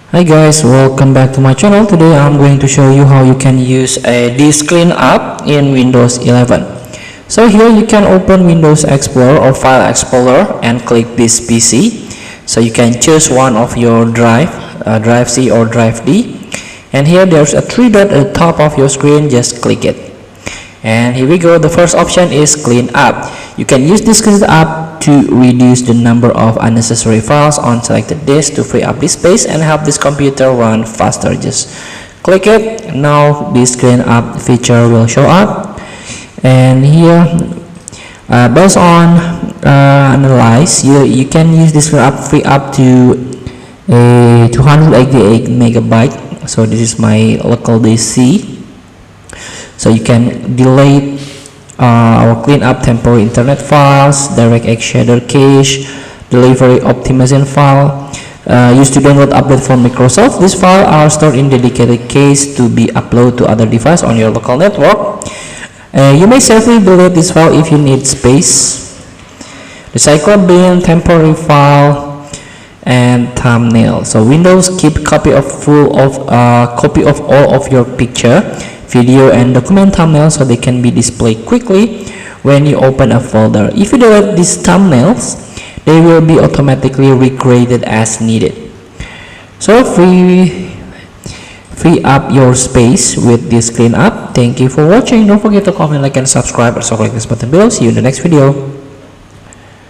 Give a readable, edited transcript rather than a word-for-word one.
Hi guys, welcome back to my channel. Today I'm going to show you how you can use a disk clean up in Windows 11. So here you can open Windows Explorer or File Explorer and click this PC. So you can choose one of your drive C or drive D. And here there's a three dot at the top of your screen, just click it. And here we go, the first option is clean up. You can use this clean up to reduce the number of unnecessary files on selected disk to free up this space and help this computer run faster. Just click it. Now this clean up feature will show up, and here based on analyze, you can use this clean up free up to a 288 megabyte. So this is my local disk C. So you can delete or clean up temporary internet files, DirectX shader cache, delivery optimization file, used to download update from Microsoft. These files are stored in dedicated cache to be uploaded to other devices on your local network. You may safely delete this file if you need space. Recycle bin, temporary file, and thumbnail. So Windows keep copy of all of your picture, video, and document thumbnails so they can be displayed quickly when you open a folder. If you delete these thumbnails, they will be automatically recreated as needed. So free up your space with this clean up. Thank you for watching. Don't forget to comment, like, and subscribe. Also click this button below. See you in the next video.